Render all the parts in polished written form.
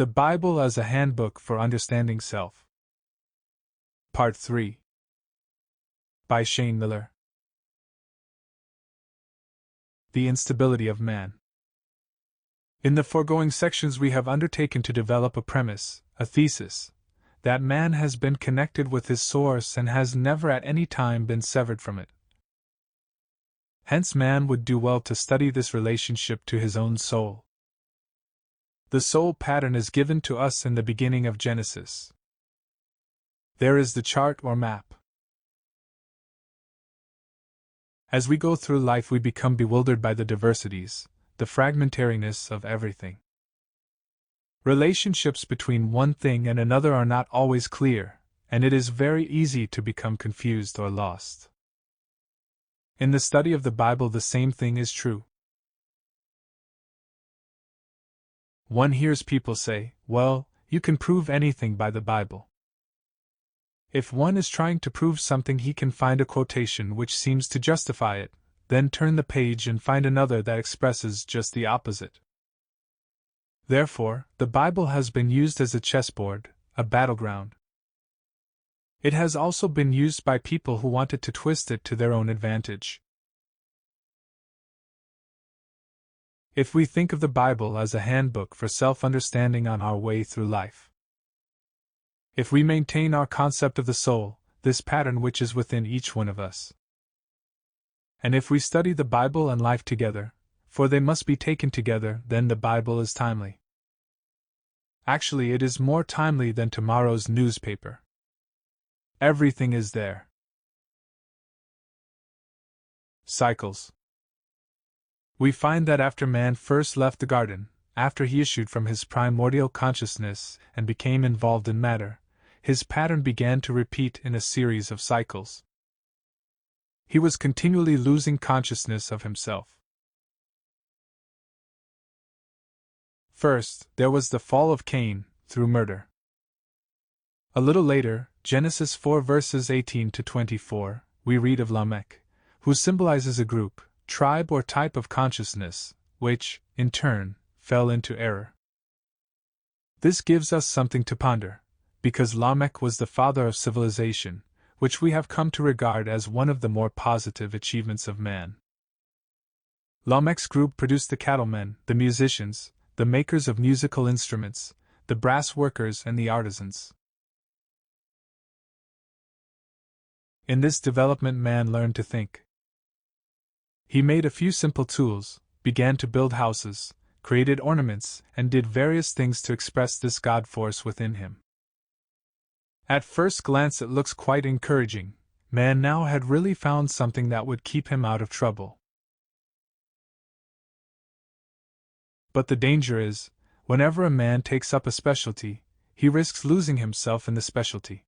The Bible as a Handbook for Understanding Self. Part 3. By Shane Miller. The Instability of Man. In the foregoing sections we have undertaken to develop a premise, a thesis, that man has been connected with his source and has never at any time been severed from it. Hence man would do well to study this relationship to his own soul. The soul pattern is given to us in the beginning of Genesis. There is the chart or map. As we go through life, we become bewildered by the diversities, the fragmentariness of everything. Relationships between one thing and another are not always clear, and it is very easy to become confused or lost. In the study of the Bible, the same thing is true. One hears people say, "Well, you can prove anything by the Bible." If one is trying to prove something, he can find a quotation which seems to justify it, then turn the page and find another that expresses just the opposite. Therefore, the Bible has been used as a chessboard, a battleground. It has also been used by people who wanted to twist it to their own advantage. If we think of the Bible as a handbook for self-understanding on our way through life, if we maintain our concept of the soul, this pattern which is within each one of us, and if we study the Bible and life together, for they must be taken together, then the Bible is timely. Actually, it is more timely than tomorrow's newspaper. Everything is there. Cycles. We find that after man first left the garden, after he issued from his primordial consciousness and became involved in matter, his pattern began to repeat in a series of cycles. He was continually losing consciousness of himself. First, there was the fall of Cain, through murder. A little later, Genesis 4 verses 18 to 24, we read of Lamech, who symbolizes a group, tribe or type of consciousness, which, in turn, fell into error. This gives us something to ponder, because Lamech was the father of civilization, which we have come to regard as one of the more positive achievements of man. Lamech's group produced the cattlemen, the musicians, the makers of musical instruments, the brass workers, and the artisans. In this development, man learned to think. He made a few simple tools, began to build houses, created ornaments, and did various things to express this God force within him. At first glance, it looks quite encouraging. Man now had really found something that would keep him out of trouble. But the danger is, whenever a man takes up a specialty, he risks losing himself in the specialty.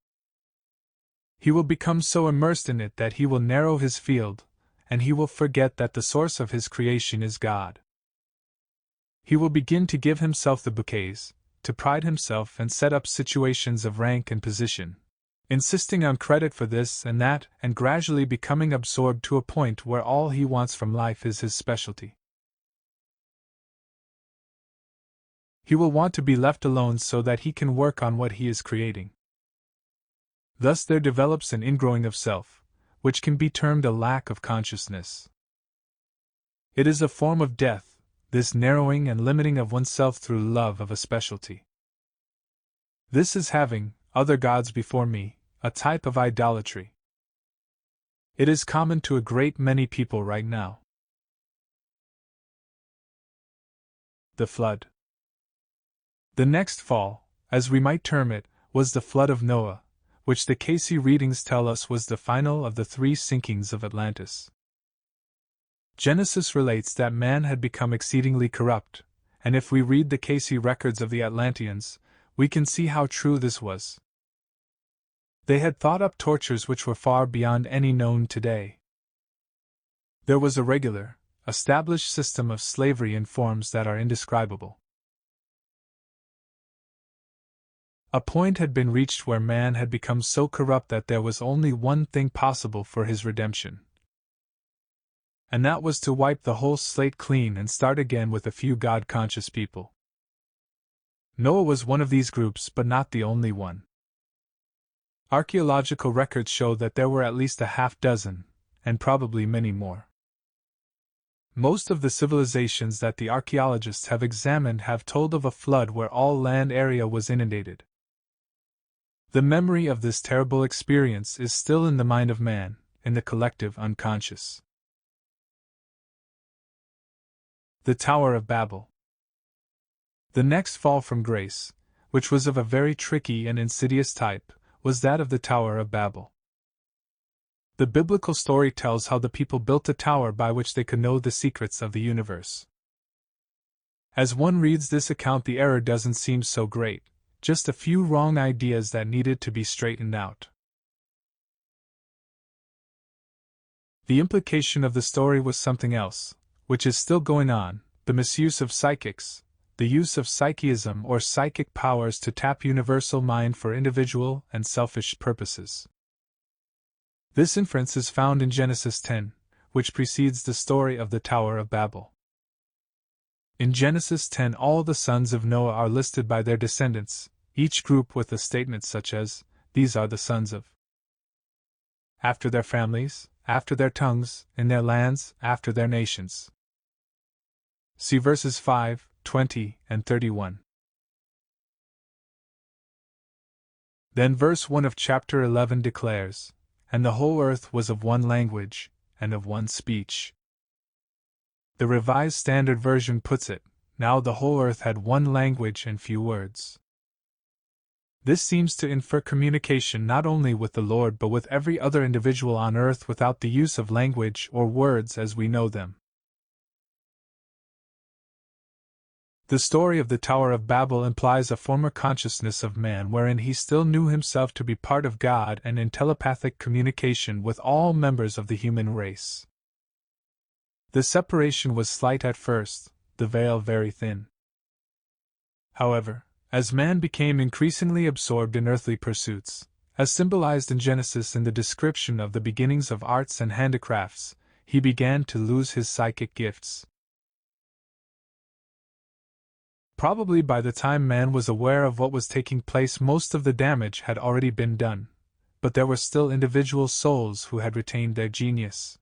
He will become so immersed in it that he will narrow his field, and he will forget that the source of his creation is God. He will begin to give himself the bouquets, to pride himself and set up situations of rank and position, insisting on credit for this and that, and gradually becoming absorbed to a point where all he wants from life is his specialty. He will want to be left alone so that he can work on what he is creating. Thus there develops an ingrowing of self, which can be termed a lack of consciousness. It is a form of death, this narrowing and limiting of oneself through love of a specialty. This is having other gods before me, a type of idolatry. It is common to a great many people right now. The flood. The next fall, as we might term it, was the flood of Noah, which the Cayce readings tell us was the final of the 3 sinkings of Atlantis. Genesis relates that man had become exceedingly corrupt, and if we read the Cayce records of the Atlanteans, we can see how true this was. They had thought up tortures which were far beyond any known today. There was a regular, established system of slavery in forms that are indescribable. A point had been reached where man had become so corrupt that there was only one thing possible for his redemption. And that was to wipe the whole slate clean and start again with a few God-conscious people. Noah was one of these groups, but not the only one. Archaeological records show that there were at least a half dozen, and probably many more. Most of the civilizations that the archaeologists have examined have told of a flood where all land area was inundated. The memory of this terrible experience is still in the mind of man, in the collective unconscious. The Tower of Babel. The next fall from grace, which was of a very tricky and insidious type, was that of the Tower of Babel. The biblical story tells how the people built a tower by which they could know the secrets of the universe. As one reads this account, the error doesn't seem so great, just a few wrong ideas that needed to be straightened out. The implication of the story was something else, which is still going on: the misuse of psychics, the use of psychism or psychic powers to tap universal mind for individual and selfish purposes. This inference is found in Genesis 10, which precedes the story of the Tower of Babel. In Genesis 10, all the sons of Noah are listed by their descendants, each group with a statement such as, "These are the sons of," after their families, after their tongues, in their lands, after their nations. See verses 5, 20, and 31. Then verse 1 of chapter 11 declares, "And the whole earth was of one language, and of one speech." The Revised Standard Version puts it, "Now the whole earth had one language and few words." This seems to infer communication not only with the Lord but with every other individual on earth without the use of language or words as we know them. The story of the Tower of Babel implies a former consciousness of man wherein he still knew himself to be part of God and in telepathic communication with all members of the human race. The separation was slight at first, the veil very thin. However, as man became increasingly absorbed in earthly pursuits, as symbolized in Genesis in the description of the beginnings of arts and handicrafts, he began to lose his psychic gifts. Probably by the time man was aware of what was taking place, most of the damage had already been done, but there were still individual souls who had retained their genius.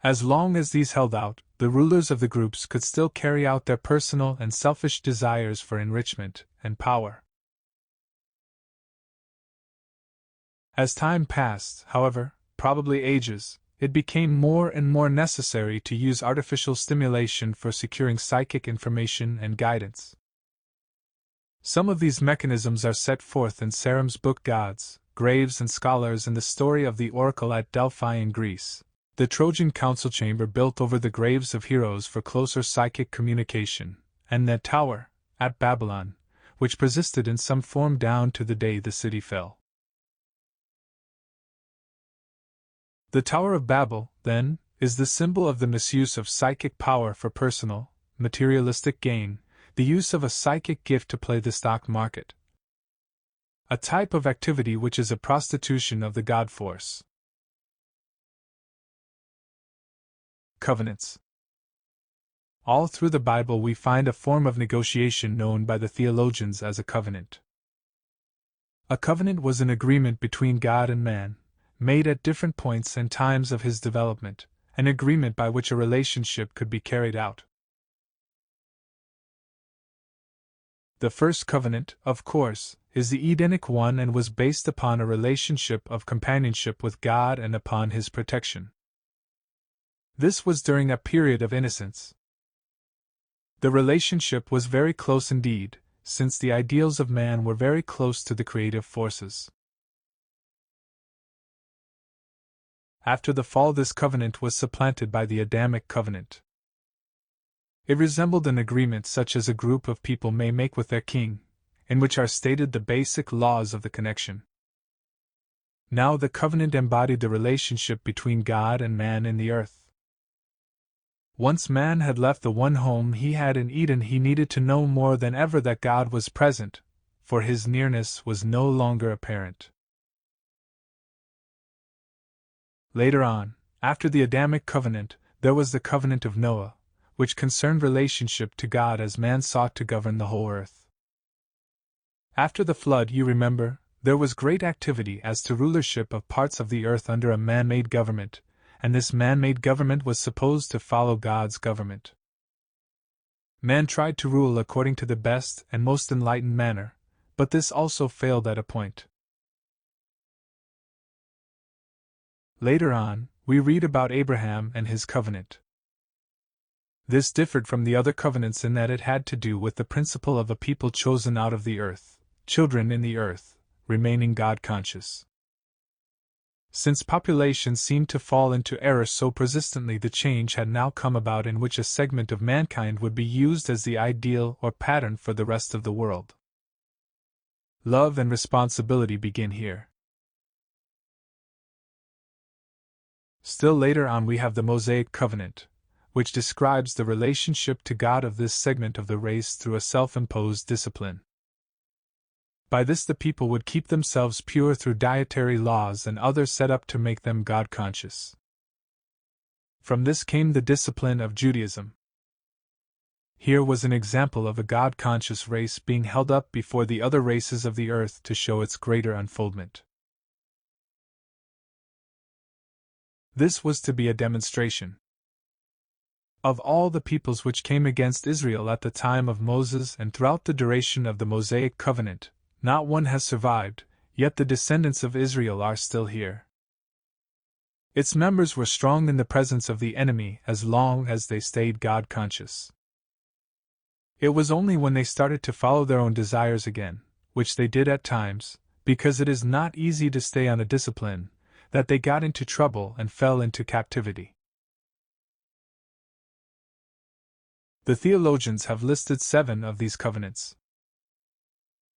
As long as these held out, the rulers of the groups could still carry out their personal and selfish desires for enrichment and power. As time passed, however, probably ages, it became more and more necessary to use artificial stimulation for securing psychic information and guidance. Some of these mechanisms are set forth in Saram's book Gods, Graves and Scholars in the story of the oracle at Delphi in Greece, the Trojan council chamber built over the graves of heroes for closer psychic communication, and that tower, at Babylon, which persisted in some form down to the day the city fell. The Tower of Babel, then, is the symbol of the misuse of psychic power for personal, materialistic gain, the use of a psychic gift to play the stock market. A type of activity which is a prostitution of the God force. Covenants. All through the Bible we find a form of negotiation known by the theologians as a covenant. A covenant was an agreement between God and man, made at different points and times of his development, an agreement by which a relationship could be carried out. The first covenant, of course, is the Edenic one and was based upon a relationship of companionship with God and upon his protection. This was during a period of innocence. The relationship was very close indeed, since the ideals of man were very close to the creative forces. After the fall, this covenant was supplanted by the Adamic covenant. It resembled an agreement such as a group of people may make with their king, in which are stated the basic laws of the connection. Now the covenant embodied the relationship between God and man in the earth. Once man had left the one home he had in Eden, he needed to know more than ever that God was present, for his nearness was no longer apparent. Later on, after the Adamic covenant, there was the covenant of Noah, which concerned relationship to God as man sought to govern the whole earth. After the flood, you remember, there was great activity as to rulership of parts of the earth under a man-made government, and this man-made government was supposed to follow God's government. Man tried to rule according to the best and most enlightened manner, but this also failed at a point. Later on, we read about Abraham and his covenant. This differed from the other covenants in that it had to do with the principle of a people chosen out of the earth, children in the earth, remaining God-conscious. Since population seemed to fall into error so persistently, the change had now come about in which a segment of mankind would be used as the ideal or pattern for the rest of the world. Love and responsibility begin here. Still later on we have the Mosaic covenant, which describes the relationship to God of this segment of the race through a self-imposed discipline. By this the people would keep themselves pure through dietary laws and others set up to make them God-conscious. From this came the discipline of Judaism. Here was an example of a God-conscious race being held up before the other races of the earth to show its greater unfoldment. This was to be a demonstration. Of all the peoples which came against Israel at the time of Moses and throughout the duration of the Mosaic covenant, not one has survived, yet the descendants of Israel are still here. Its members were strong in the presence of the enemy as long as they stayed God-conscious. It was only when they started to follow their own desires again, which they did at times, because it is not easy to stay on a discipline, that they got into trouble and fell into captivity. The theologians have listed 7 of these covenants.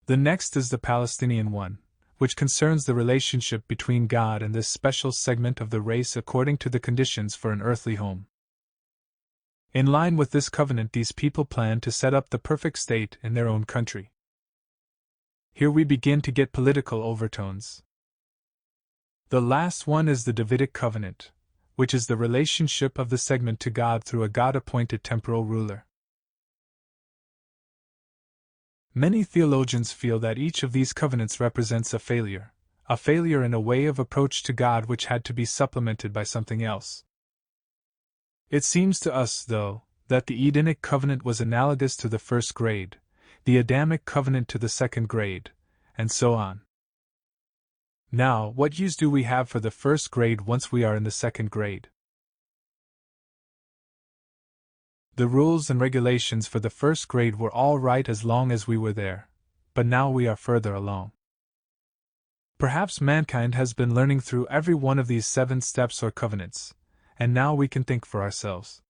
The next is the Palestinian one, which concerns the relationship between God and this special segment of the race according to the conditions for an earthly home. In line with this covenant, these people plan to set up the perfect state in their own country. Here we begin to get political overtones. The last one is the Davidic covenant, which is the relationship of the segment to God through a God-appointed temporal ruler. Many theologians feel that each of these covenants represents a failure in a way of approach to God which had to be supplemented by something else. It seems to us, though, that the Edenic covenant was analogous to the first grade, the Adamic covenant to the second grade, and so on. Now, what use do we have for the first grade once we are in the second grade? The rules and regulations for the first grade were all right as long as we were there, but now we are further along. Perhaps mankind has been learning through every one of these 7 steps or covenants, and now we can think for ourselves.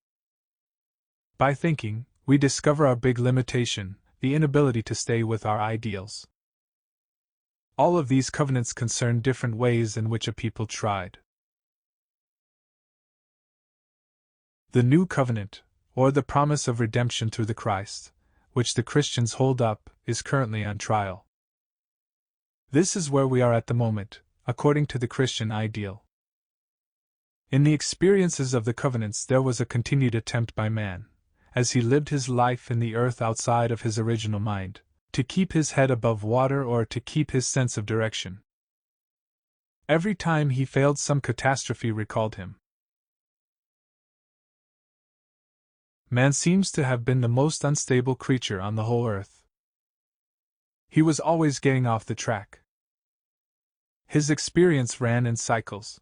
By thinking, we discover our big limitation, the inability to stay with our ideals. All of these covenants concern different ways in which a people tried. The New Covenant, or the promise of redemption through the Christ, which the Christians hold up, is currently on trial. This is where we are at the moment, according to the Christian ideal. In the experiences of the covenants there was a continued attempt by man, as he lived his life in the earth outside of his original mind, to keep his head above water or to keep his sense of direction. Every time he failed, some catastrophe recalled him. Man seems to have been the most unstable creature on the whole earth. He was always getting off the track. His experience ran in cycles.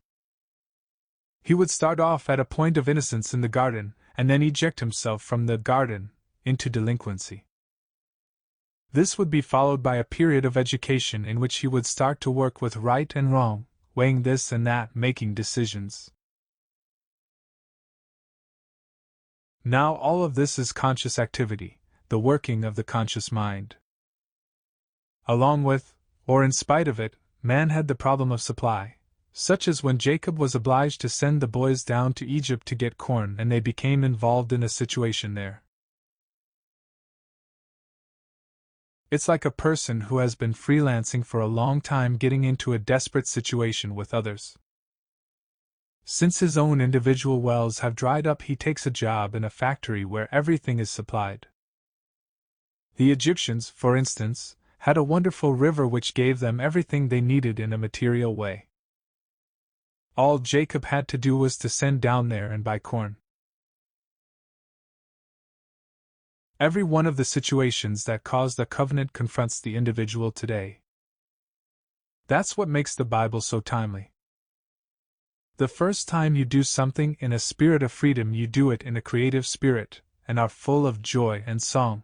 He would start off at a point of innocence in the garden, and then eject himself from the garden into delinquency. This would be followed by a period of education in which he would start to work with right and wrong, weighing this and that, making decisions. Now all of this is conscious activity, the working of the conscious mind. Along with, or in spite of it, man had the problem of supply, such as when Jacob was obliged to send the boys down to Egypt to get corn and they became involved in a situation there. It's like a person who has been freelancing for a long time getting into a desperate situation with others. Since his own individual wells have dried up, he takes a job in a factory where everything is supplied. The Egyptians, for instance, had a wonderful river which gave them everything they needed in a material way. All Jacob had to do was to send down there and buy corn. Every one of the situations that caused the covenant confronts the individual today. That's what makes the Bible so timely. The first time you do something in a spirit of freedom, you do it in a creative spirit, and are full of joy and song.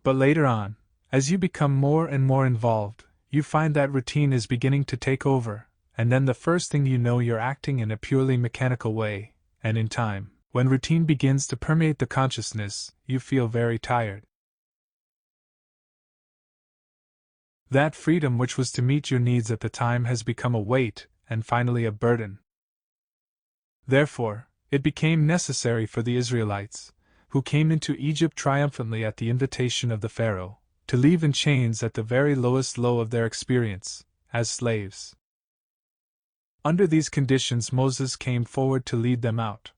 But later on, as you become more and more involved, you find that routine is beginning to take over, and then the first thing you know, you're acting in a purely mechanical way, and in time, when routine begins to permeate the consciousness, you feel very tired. That freedom which was to meet your needs at the time has become a weight, and finally a burden. Therefore, it became necessary for the Israelites, who came into Egypt triumphantly at the invitation of the Pharaoh, to leave in chains at the very lowest low of their experience, as slaves. Under these conditions, Moses came forward to lead them out.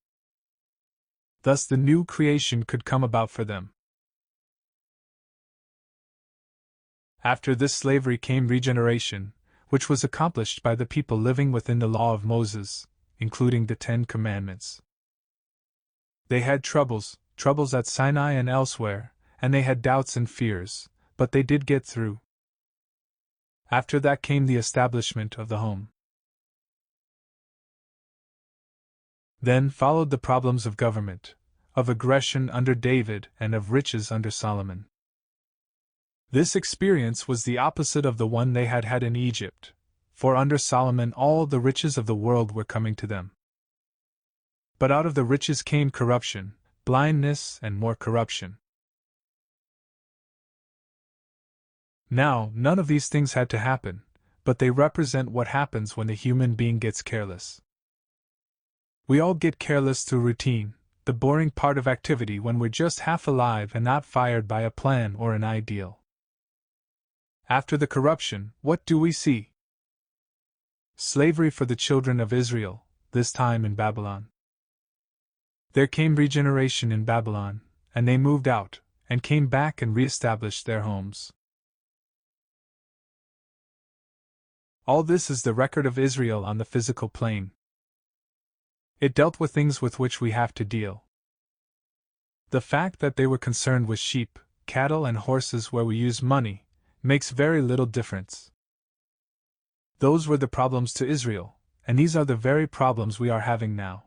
Thus the new creation could come about for them. After this slavery came regeneration, which was accomplished by the people living within the law of Moses, including the 10 Commandments. They had troubles at Sinai and elsewhere, and they had doubts and fears, but they did get through. After that came the establishment of the home. Then followed the problems of government, of aggression under David and of riches under Solomon. This experience was the opposite of the one they had had in Egypt, for under Solomon all the riches of the world were coming to them. But out of the riches came corruption, blindness, and more corruption. Now, none of these things had to happen, but they represent what happens when the human being gets careless. We all get careless through routine, the boring part of activity, when we're just half alive and not fired by a plan or an ideal. After the corruption, what do we see? Slavery for the children of Israel, this time in Babylon. There came regeneration in Babylon, and they moved out, and came back and re-established their homes. All this is the record of Israel on the physical plane. It dealt with things with which we have to deal. The fact that they were concerned with sheep, cattle, and horses where we use money makes very little difference. Those were the problems to Israel, and these are the very problems we are having now.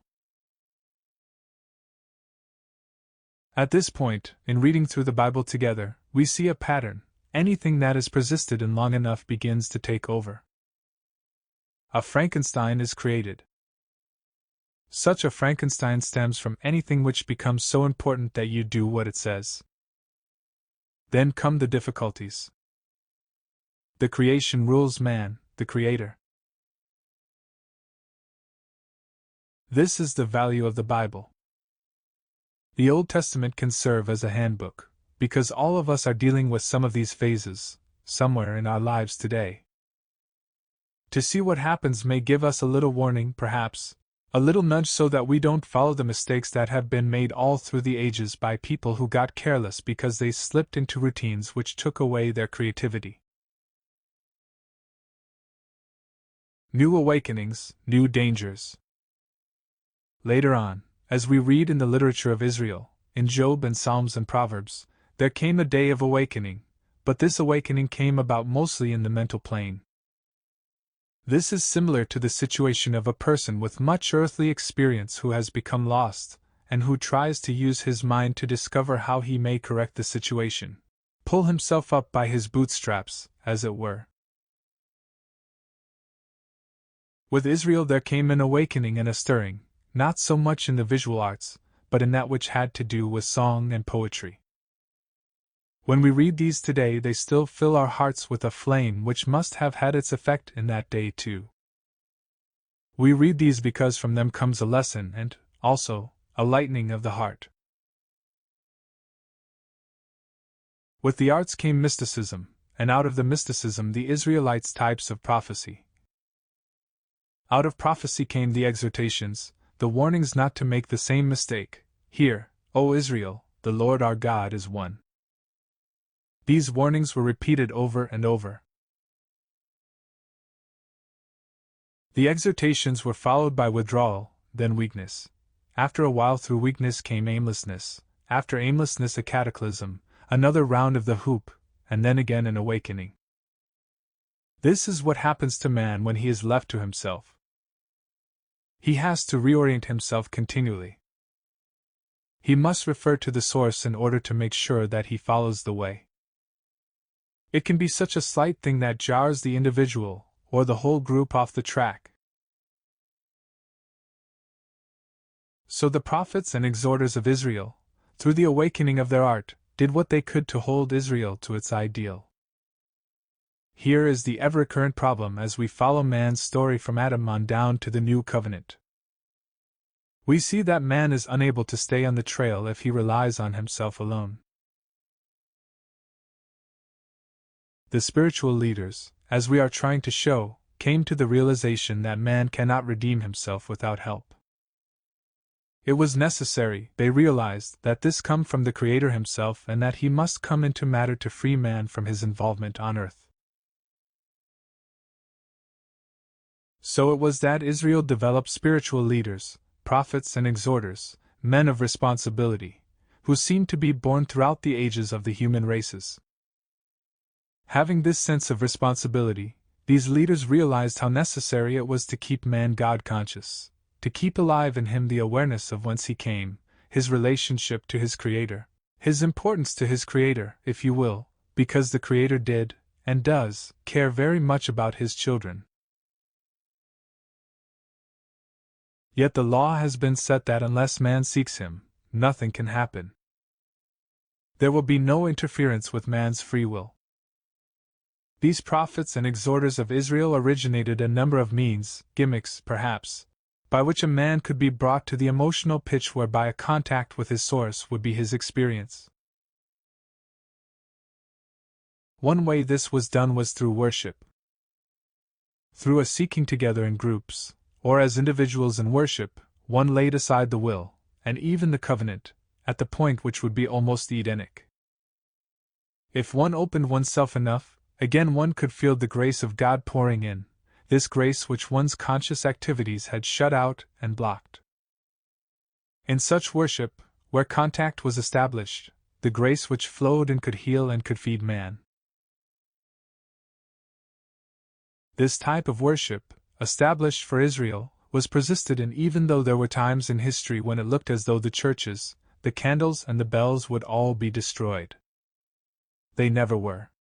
At this point, in reading through the Bible together, we see a pattern. Anything that is persisted in long enough begins to take over. A Frankenstein is created. Such a Frankenstein stems from anything which becomes so important that you do what it says. Then come the difficulties. The creation rules man, the creator. This is the value of the Bible. The Old Testament can serve as a handbook, because all of us are dealing with some of these phases, somewhere in our lives today. To see what happens may give us a little warning, perhaps, a little nudge, so that we don't follow the mistakes that have been made all through the ages by people who got careless because they slipped into routines which took away their creativity. New awakenings, new dangers. Later on, as we read in the literature of Israel, in Job and Psalms and Proverbs, there came a day of awakening, but this awakening came about mostly in the mental plane. This is similar to the situation of a person with much earthly experience who has become lost, and who tries to use his mind to discover how he may correct the situation, pull himself up by his bootstraps, as it were. With Israel there came an awakening and a stirring, not so much in the visual arts, but in that which had to do with song and poetry. When we read these today, they still fill our hearts with a flame which must have had its effect in that day too. We read these because from them comes a lesson and, also, a lightening of the heart. With the arts came mysticism, and out of the mysticism the Israelites' types of prophecy. Out of prophecy came the exhortations, the warnings not to make the same mistake. Hear, O Israel, the Lord our God is one. These warnings were repeated over and over. The exhortations were followed by withdrawal, then weakness. After a while, through weakness came aimlessness, after aimlessness a cataclysm, another round of the hoop, and then again an awakening. This is what happens to man when he is left to himself. He has to reorient himself continually. He must refer to the source in order to make sure that he follows the way. It can be such a slight thing that jars the individual, or the whole group, off the track. So the prophets and exhorters of Israel, through the awakening of their art, did what they could to hold Israel to its ideal. Here is the ever-recurrent problem as we follow man's story from Adam on down to the New Covenant. We see that man is unable to stay on the trail if he relies on himself alone. The spiritual leaders, as we are trying to show, came to the realization that man cannot redeem himself without help. It was necessary, they realized, that this come from the Creator himself and that he must come into matter to free man from his involvement on earth. So it was that Israel developed spiritual leaders, prophets and exhorters, men of responsibility, who seemed to be born throughout the ages of the human races. Having this sense of responsibility, these leaders realized how necessary it was to keep man God-conscious, to keep alive in him the awareness of whence he came, his relationship to his Creator, his importance to his Creator, if you will, because the Creator did, and does, care very much about his children. Yet the law has been set that unless man seeks him, nothing can happen. There will be no interference with man's free will. These prophets and exhorters of Israel originated a number of means, gimmicks perhaps, by which a man could be brought to the emotional pitch whereby a contact with his source would be his experience. One way this was done was through worship. Through a seeking together in groups, or as individuals in worship, one laid aside the will, and even the covenant, at the point which would be almost Edenic. If one opened oneself enough, again one could feel the grace of God pouring in, this grace which one's conscious activities had shut out and blocked. In such worship, where contact was established, the grace which flowed and could heal and could feed man. This type of worship, established for Israel, was persisted in even though there were times in history when it looked as though the churches, the candles and the bells would all be destroyed. They never were.